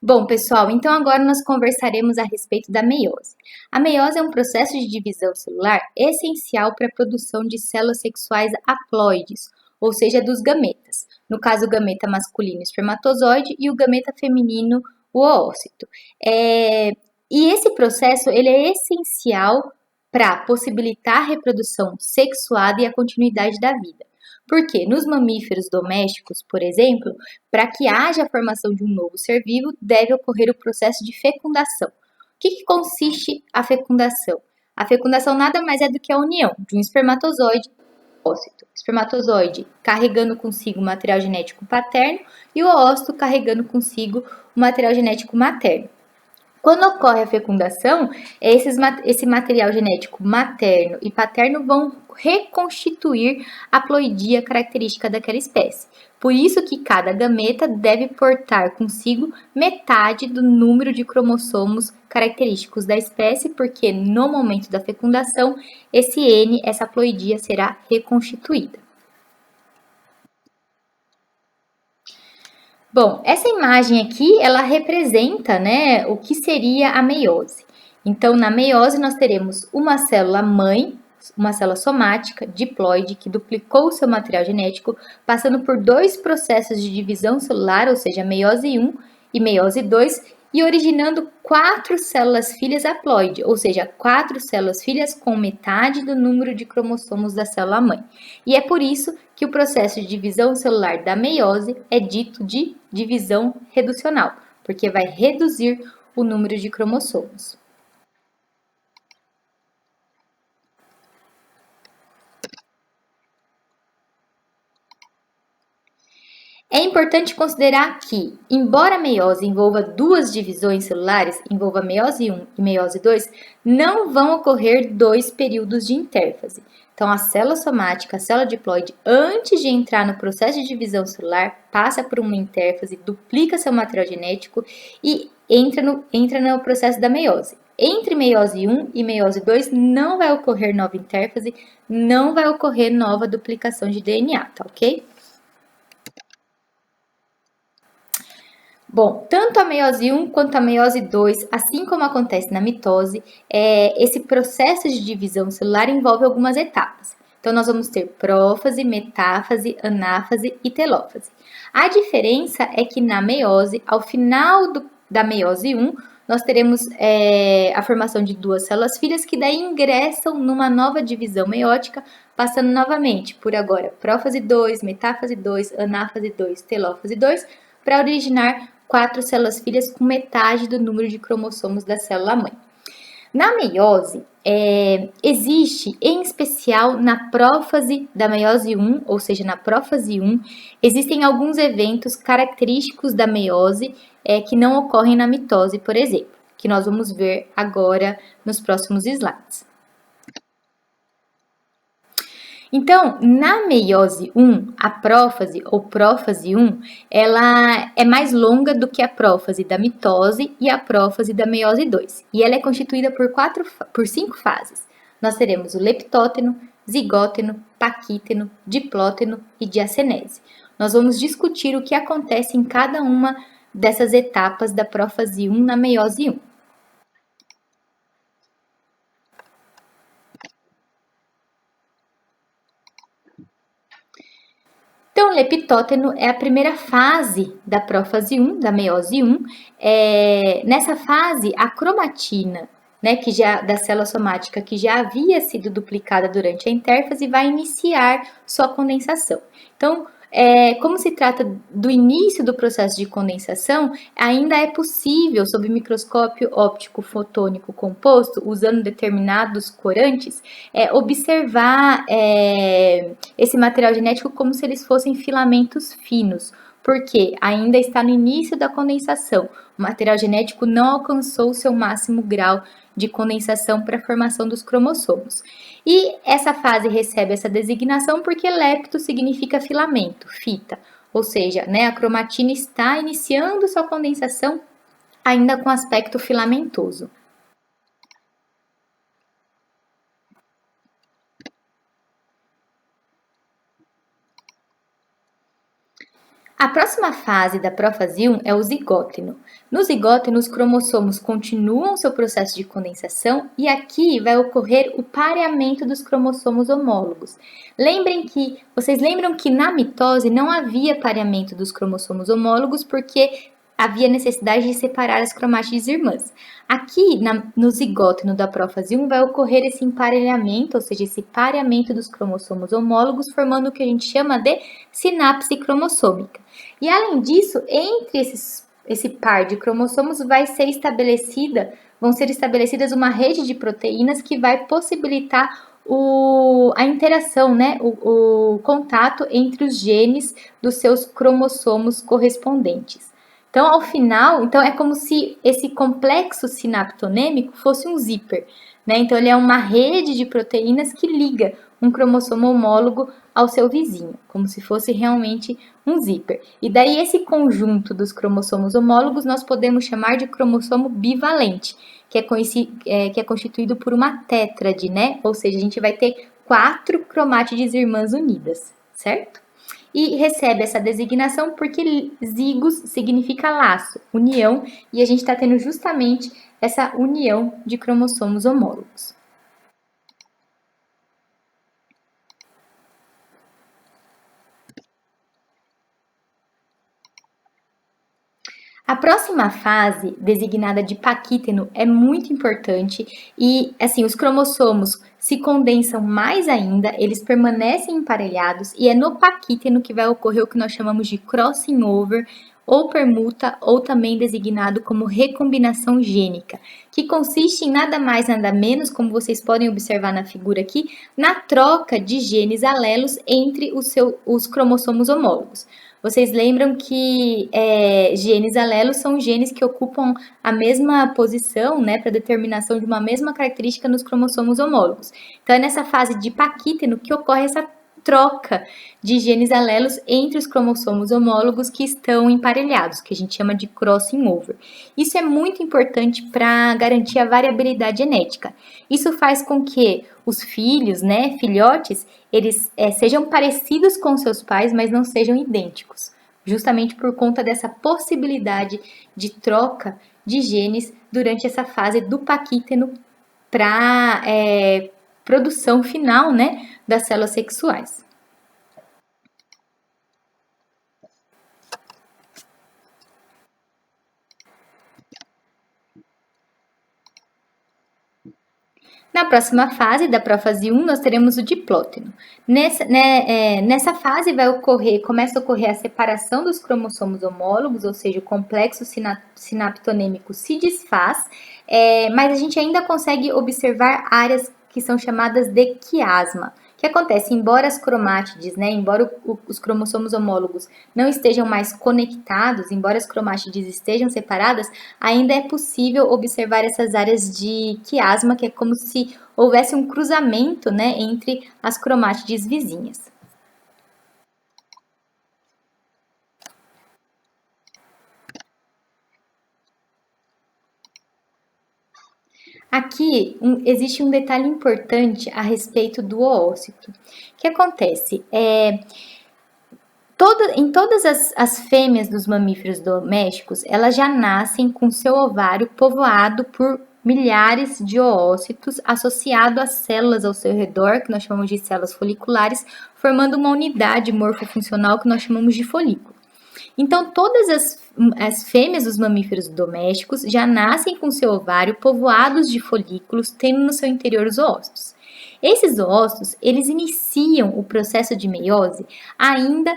Bom, pessoal, então agora nós conversaremos a respeito da meiose. A meiose é um processo de divisão celular essencial para a produção de células sexuais haploides, ou seja, dos gametas. No caso, o gameta masculino, o espermatozoide, e o gameta feminino, o oócito. E esse processo ele é essencial para possibilitar a reprodução sexuada e a continuidade da vida. Porque nos mamíferos domésticos, por exemplo, para que haja a formação de um novo ser vivo, deve ocorrer o processo de fecundação. O que consiste a fecundação? A fecundação nada mais é do que a união de um espermatozoide e um ócito. O espermatozoide carregando consigo o material genético paterno e o ócito carregando consigo o material genético materno. Quando ocorre a fecundação, esse material genético materno e paterno vão reconstituir a ploidia característica daquela espécie. Por isso que cada gameta deve portar consigo metade do número de cromossomos característicos da espécie, porque no momento da fecundação, essa ploidia será reconstituída. Bom, essa imagem aqui, ela representa, né, o que seria a meiose. Então, na meiose, nós teremos uma célula mãe, uma célula somática, diploide, que duplicou o seu material genético, passando por dois processos de divisão celular, ou seja, meiose 1 e meiose 2, e originando quatro células filhas haploide, ou seja, quatro células filhas com metade do número de cromossomos da célula mãe. E é por isso que o processo de divisão celular da meiose é dito de divisão reducional, porque vai reduzir o número de cromossomos. É importante considerar que, embora a meiose envolva duas divisões celulares, envolva meiose 1 e meiose 2, não vão ocorrer dois períodos de intérfase. Então, a célula somática, a célula diploide, antes de entrar no processo de divisão celular, passa por uma intérfase, duplica seu material genético e entra no processo da meiose. Entre meiose 1 e meiose 2 não vai ocorrer nova intérfase, não vai ocorrer nova duplicação de DNA, tá ok? Bom, tanto a meiose 1 quanto a meiose 2, assim como acontece na mitose, esse processo de divisão celular envolve algumas etapas. Então, nós vamos ter prófase, metáfase, anáfase e telófase. A diferença é que na meiose, ao final da meiose 1, nós teremos a formação de duas células filhas que daí ingressam numa nova divisão meiótica, passando novamente por agora prófase 2, metáfase 2, anáfase 2, telófase 2, para originar quatro células filhas com metade do número de cromossomos da célula mãe. Na meiose, existe, em especial na prófase da meiose 1, ou seja, na prófase 1, existem alguns eventos característicos da meiose que não ocorrem na mitose, por exemplo, que nós vamos ver agora nos próximos slides. Então, na meiose 1, a prófase ou prófase 1, ela é mais longa do que a prófase da mitose e a prófase da meiose 2. E ela é constituída por 5 fases. Nós teremos o leptóteno, zigóteno, paquíteno, diplóteno e diacenese. Nós vamos discutir o que acontece em cada uma dessas etapas da prófase 1 na meiose 1. Então, o leptóteno é a primeira fase da prófase 1, da meiose 1. Nessa fase, a cromatina, né, da célula somática, que já havia sido duplicada durante a intérfase, vai iniciar sua condensação. Então, como se trata do início do processo de condensação, ainda é possível, sob microscópio óptico fotônico composto, usando determinados corantes, observar esse material genético como se eles fossem filamentos finos, porque ainda está no início da condensação. O material genético não alcançou seu máximo grau de condensação para a formação dos cromossomos. E essa fase recebe essa designação porque lepto significa filamento, fita, ou seja, né, a cromatina está iniciando sua condensação ainda com aspecto filamentoso. A próxima fase da prófase 1 é o zigóteno. No zigóteno, os cromossomos continuam seu processo de condensação e aqui vai ocorrer o pareamento dos cromossomos homólogos. Vocês lembram que na mitose não havia pareamento dos cromossomos homólogos porque havia necessidade de separar as cromátides irmãs. Aqui, no zigóteno da prófase 1, vai ocorrer esse emparelhamento, ou seja, esse pareamento dos cromossomos homólogos, formando o que a gente chama de sinapse cromossômica. E além disso, entre esse par de cromossomos vão ser estabelecidas uma rede de proteínas que vai possibilitar a interação, né, o contato entre os genes dos seus cromossomos correspondentes. Então, ao final, é como se esse complexo sinaptonêmico fosse um zíper, né? Então, ele é uma rede de proteínas que liga um cromossomo homólogo ao seu vizinho, como se fosse realmente um zíper. E daí, esse conjunto dos cromossomos homólogos nós podemos chamar de cromossomo bivalente, que é constituído por uma tétrade, né? Ou seja, a gente vai ter 4 cromátides irmãs unidas, certo? E recebe essa designação porque zigos significa laço, união, e a gente está tendo justamente essa união de cromossomos homólogos. A próxima fase, designada de paquíteno, é muito importante e, assim, os cromossomos se condensam mais ainda, eles permanecem emparelhados e é no paquíteno que vai ocorrer o que nós chamamos de crossing over ou permuta, ou também designado como recombinação gênica, que consiste em nada mais nada menos, como vocês podem observar na figura aqui, na troca de genes alelos entre os cromossomos homólogos. Vocês lembram que genes alelos são genes que ocupam a mesma posição, né, para determinação de uma mesma característica nos cromossomos homólogos. Então, é nessa fase de paquíteno que ocorre essa troca de genes alelos entre os cromossomos homólogos que estão emparelhados, que a gente chama de crossing over. Isso é muito importante para garantir a variabilidade genética. Isso faz com que os filhos, né, filhotes, eles sejam parecidos com seus pais, mas não sejam idênticos, justamente por conta dessa possibilidade de troca de genes durante essa fase do paquíteno para produção final, né, das células sexuais. Na próxima fase, da prófase 1, nós teremos o diplóteno. Nessa fase começa a ocorrer a separação dos cromossomos homólogos, ou seja, o complexo sinaptonêmico se desfaz, mas a gente ainda consegue observar áreas que são chamadas de quiasma. O que acontece? Embora as cromátides, né, embora os cromossomos homólogos não estejam mais conectados, embora as cromátides estejam separadas, ainda é possível observar essas áreas de quiasma, que é como se houvesse um cruzamento, né, entre as cromátides vizinhas. Aqui existe um detalhe importante a respeito do oócito. O que acontece? Em todas as fêmeas dos mamíferos domésticos, elas já nascem com seu ovário povoado por milhares de oócitos associado às células ao seu redor, que nós chamamos de células foliculares, formando uma unidade morfofuncional que nós chamamos de folículo. Então, todas as fêmeas dos mamíferos domésticos já nascem com seu ovário povoados de folículos, tendo no seu interior os oócitos. Esses oócitos, eles iniciam o processo de meiose ainda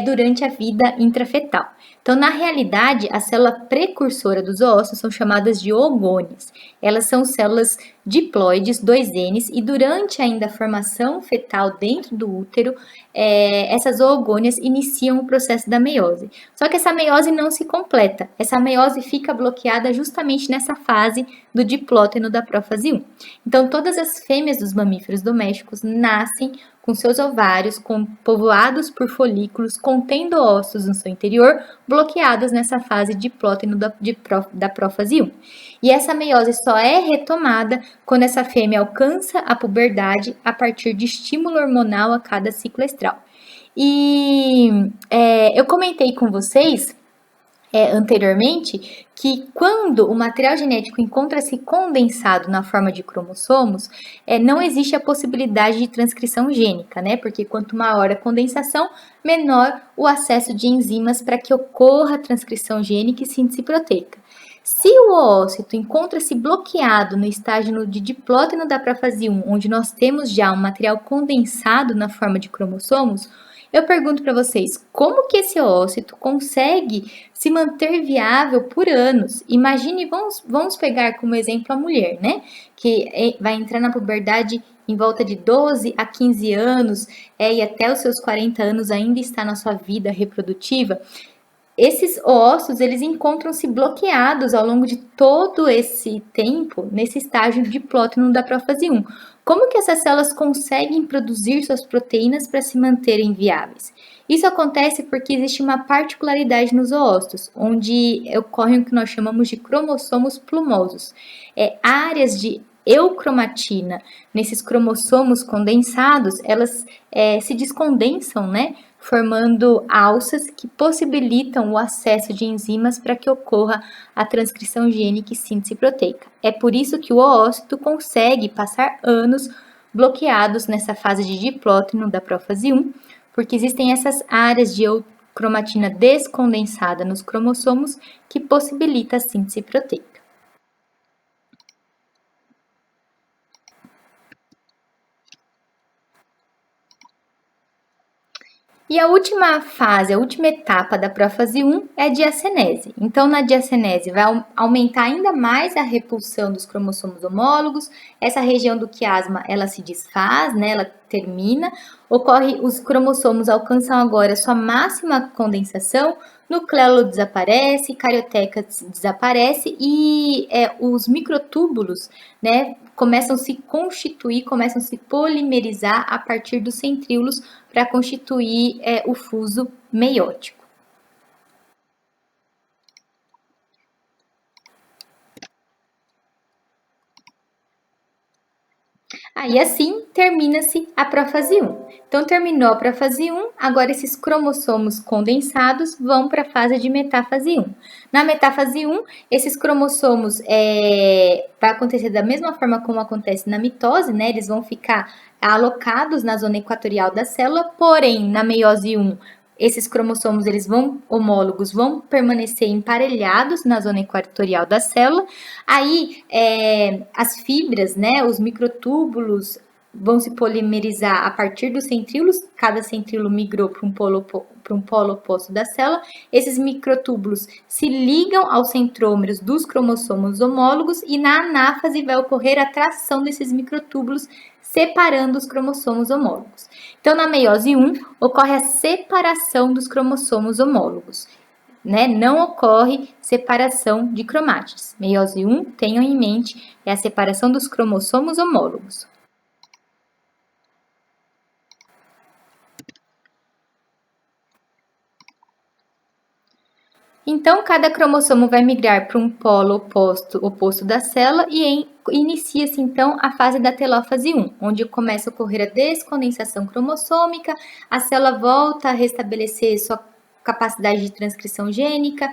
durante a vida intrafetal. Então, na realidade, a célula precursora dos oócitos são chamadas de oogônios. Elas são células diploides, 2Ns, e durante ainda a formação fetal dentro do útero, essas oogônias iniciam o processo da meiose. Só que essa meiose não se completa. Essa meiose fica bloqueada justamente nessa fase do diplóteno da prófase 1. Então, todas as fêmeas dos mamíferos domésticos nascem com seus ovários povoados por folículos contendo ósseos no seu interior, bloqueados nessa fase de diplóteno da prófase 1. E essa meiose só é retomada quando essa fêmea alcança a puberdade a partir de estímulo hormonal a cada ciclo estral. E eu comentei com vocês anteriormente que quando o material genético encontra-se condensado na forma de cromossomos, não existe a possibilidade de transcrição gênica, né? Porque quanto maior a condensação, menor o acesso de enzimas para que ocorra a transcrição gênica e síntese proteica. Se o oócito encontra-se bloqueado no estágio de diplóteno da profase 1, onde nós temos já um material condensado na forma de cromossomos, eu pergunto para vocês, como que esse oócito consegue se manter viável por anos? Imagine, vamos pegar como exemplo a mulher, né? Que vai entrar na puberdade em volta de 12 a 15 anos, e até os seus 40 anos ainda está na sua vida reprodutiva. Esses ossos, eles encontram-se bloqueados ao longo de todo esse tempo nesse estágio de diplóteno da prófase 1. Como que essas células conseguem produzir suas proteínas para se manterem viáveis? Isso acontece porque existe uma particularidade nos oócitos, onde ocorrem o que nós chamamos de cromossomos plumosos. Áreas de eucromatina nesses cromossomos condensados, elas se descondensam, né? Formando alças que possibilitam o acesso de enzimas para que ocorra a transcrição gênica e síntese proteica. É por isso que o oócito consegue passar anos bloqueados nessa fase de diplóteno da prófase 1, porque existem essas áreas de cromatina descondensada nos cromossomos que possibilita a síntese proteica. E a última fase, a última etapa da prófase 1 é a diacenese. Então, na diacenese vai aumentar ainda mais a repulsão dos cromossomos homólogos, essa região do quiasma, ela se desfaz, né, ela termina, os cromossomos alcançam agora sua máxima condensação, nucleolo desaparece, carioteca desaparece e os microtúbulos, né, começam a se constituir, começam a se polimerizar a partir dos centríolos para constituir o fuso meiótico. Aí assim termina-se a prófase 1. Então terminou a prófase 1, agora esses cromossomos condensados vão para a fase de metáfase 1. Na metáfase 1, esses cromossomos vai acontecer da mesma forma como acontece na mitose, né? Eles vão ficar alocados na zona equatorial da célula, porém na meiose 1 esses cromossomos homólogos vão permanecer emparelhados na zona equatorial da célula. Aí as fibras, né, os microtúbulos vão se polimerizar a partir dos centríolos. Cada centríolo migrou para um polo oposto da célula. Esses microtúbulos se ligam aos centrômeros dos cromossomos homólogos e na anáfase vai ocorrer a tração desses microtúbulos separando os cromossomos homólogos. Então, na meiose 1, ocorre a separação dos cromossomos homólogos, né? Não ocorre separação de cromátides. Meiose 1, tenham em mente, é a separação dos cromossomos homólogos. Então, cada cromossomo vai migrar para um polo oposto da célula e inicia-se, então, a fase da telófase 1, onde começa a ocorrer a descondensação cromossômica, a célula volta a restabelecer sua capacidade de transcrição gênica,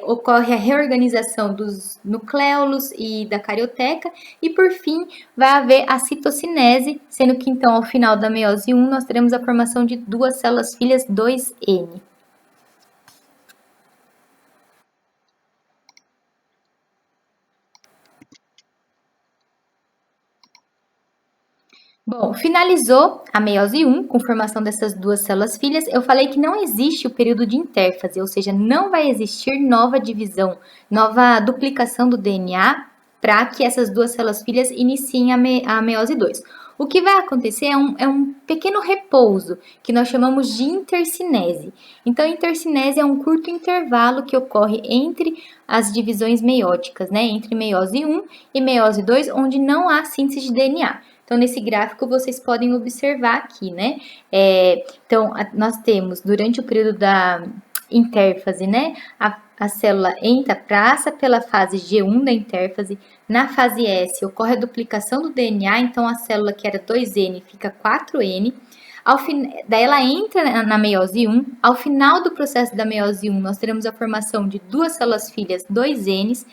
ocorre a reorganização dos nucleolos e da carioteca, e, por fim, vai haver a citocinese, sendo que, então, ao final da meiose 1, nós teremos a formação de duas células filhas 2N. Bom, finalizou a meiose 1 com formação dessas duas células filhas. Eu falei que não existe o período de intérfase, ou seja, não vai existir nova divisão, nova duplicação do DNA para que essas duas células filhas iniciem a meiose 2. O que vai acontecer é um pequeno repouso, que nós chamamos de intercinese. Então, intercinese é um curto intervalo que ocorre entre as divisões meióticas, né? Entre meiose 1 e meiose 2, onde não há síntese de DNA. Então, nesse gráfico, vocês podem observar aqui, né? Então, nós temos, durante o período da intérfase, né? A célula passa pela fase G1 da intérfase. Na fase S, ocorre a duplicação do DNA, então a célula que era 2N fica 4N. Daí ela entra na meiose 1. Ao final do processo da meiose 1, nós teremos a formação de duas células filhas 2Ns,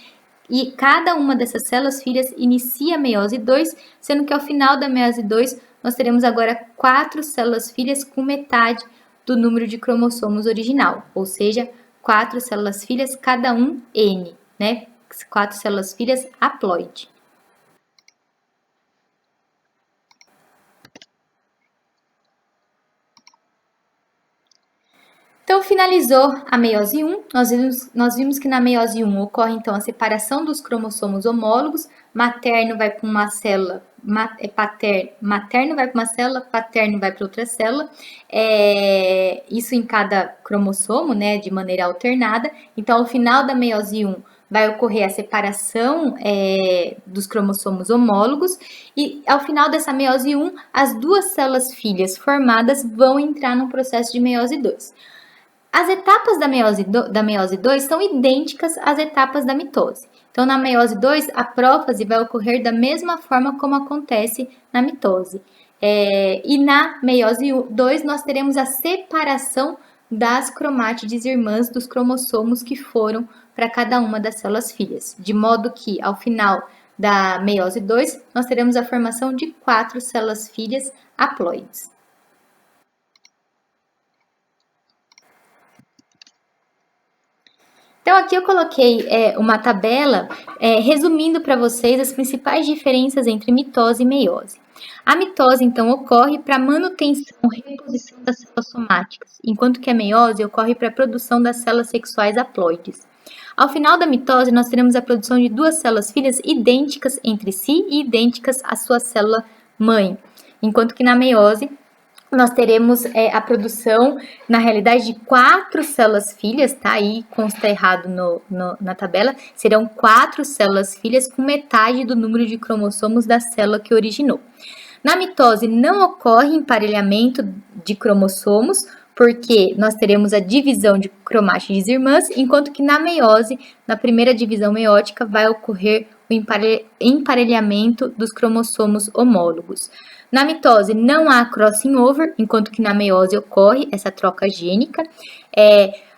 e cada uma dessas células filhas inicia a meiose 2, sendo que ao final da meiose 2, nós teremos agora 4 células filhas com metade do número de cromossomos original, ou seja, 4 células filhas, cada um N, né? 4 células filhas haploide. Então, finalizou a meiose 1, nós vimos que na meiose 1 ocorre, então, a separação dos cromossomos homólogos, materno vai para uma célula, materno vai para uma célula, paterno vai para outra célula, isso em cada cromossomo, né, de maneira alternada. Então, ao final da meiose 1, vai ocorrer a separação dos cromossomos homólogos, e ao final dessa meiose 1, as duas células filhas formadas vão entrar no processo de meiose 2. As etapas da meiose 2 são idênticas às etapas da mitose. Então, na meiose 2, a prófase vai ocorrer da mesma forma como acontece na mitose. E na meiose 2, nós teremos a separação das cromátides irmãs dos cromossomos que foram para cada uma das células filhas. De modo que, ao final da meiose 2, nós teremos a formação de 4 células filhas haploides. Então, aqui eu coloquei uma tabela resumindo para vocês as principais diferenças entre mitose e meiose. A mitose, então, ocorre para manutenção e reposição das células somáticas, enquanto que a meiose ocorre para a produção das células sexuais haploides. Ao final da mitose, nós teremos a produção de duas células filhas idênticas entre si e idênticas à sua célula mãe, enquanto que na meiose nós teremos a produção, na realidade, de 4 células filhas, tá? Aí consta errado na tabela, serão 4 células filhas com metade do número de cromossomos da célula que originou. Na mitose não ocorre emparelhamento de cromossomos, porque nós teremos a divisão de cromátides irmãs, enquanto que na meiose, na primeira divisão meiótica, vai ocorrer o emparelhamento dos cromossomos homólogos. Na mitose não há crossing over, enquanto que na meiose ocorre essa troca gênica.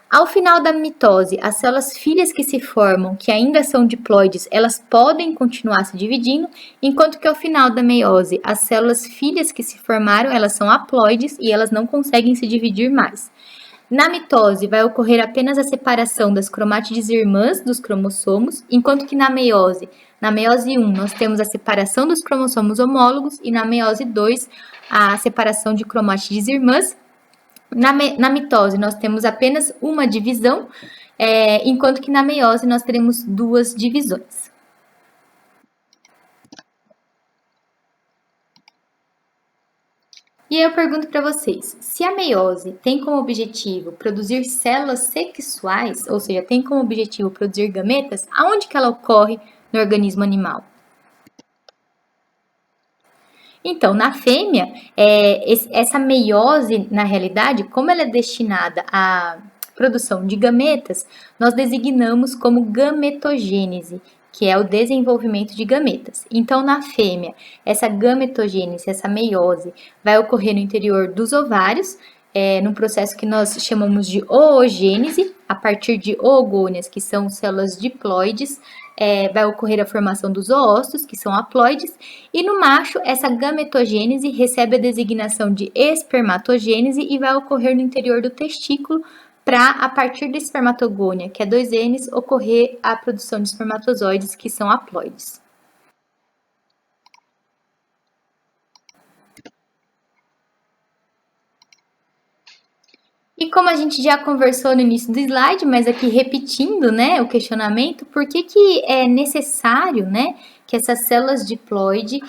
Ao final da mitose, as células filhas que se formam, que ainda são diploides, elas podem continuar se dividindo, enquanto que ao final da meiose, as células filhas que se formaram, elas são haploides e elas não conseguem se dividir mais. Na mitose, vai ocorrer apenas a separação das cromátides irmãs dos cromossomos, enquanto que na meiose 1, nós temos a separação dos cromossomos homólogos e na meiose 2, a separação de cromátides irmãs. Na mitose, nós temos apenas uma divisão, enquanto que na meiose nós teremos 2 divisões. E aí eu pergunto para vocês, se a meiose tem como objetivo produzir células sexuais, ou seja, tem como objetivo produzir gametas, aonde que ela ocorre no organismo animal? Então, na fêmea, essa meiose, na realidade, como ela é destinada à produção de gametas, nós designamos como gametogênese, que é o desenvolvimento de gametas. Então, na fêmea, essa gametogênese, essa meiose, vai ocorrer no interior dos ovários, num processo que nós chamamos de oogênese, a partir de oogônias, que são células diploides, vai ocorrer a formação dos oócitos, que são haploides, e no macho, essa gametogênese recebe a designação de espermatogênese e vai ocorrer no interior do testículo, para, a partir da espermatogônia, que é 2Ns, ocorrer a produção de espermatozoides, que são haploides. E como a gente já conversou no início do slide, mas aqui repetindo, né, o questionamento, por que é necessário, né, que essas células diploide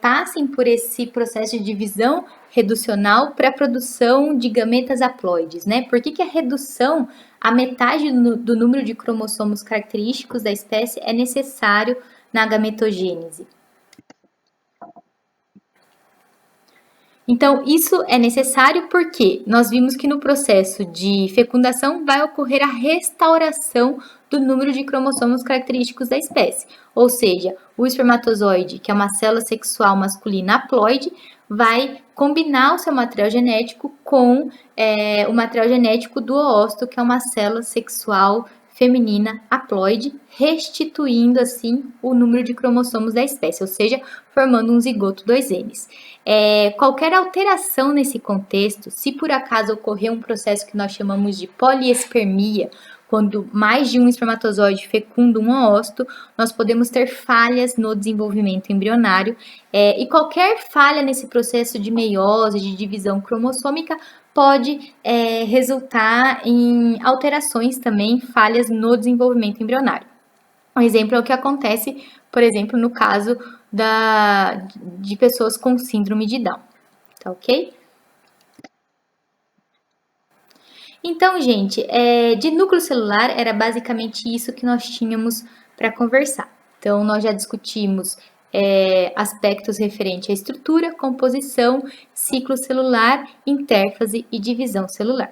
passem por esse processo de divisão reducional para a produção de gametas haploides, né? Por que a redução à metade do número de cromossomos característicos da espécie é necessário na gametogênese? Então, isso é necessário porque nós vimos que no processo de fecundação vai ocorrer a restauração do número de cromossomos característicos da espécie. Ou seja, o espermatozoide, que é uma célula sexual masculina haploide, vai combinar o seu material genético com o material genético do oócito, que é uma célula sexual feminina haploide, restituindo assim o número de cromossomos da espécie, ou seja, formando um zigoto 2Ns. Qualquer alteração nesse contexto, se por acaso ocorrer um processo que nós chamamos de poliespermia, quando mais de um espermatozoide fecunda um oócito, nós podemos ter falhas no desenvolvimento embrionário, e qualquer falha nesse processo de meiose, de divisão cromossômica, pode resultar em alterações também, falhas no desenvolvimento embrionário. Um exemplo é o que acontece, por exemplo, no caso de pessoas com síndrome de Down, tá ok? Então, gente, de núcleo celular era basicamente isso que nós tínhamos para conversar. Então, nós já discutimos aspectos referentes à estrutura, composição, ciclo celular, intérfase e divisão celular.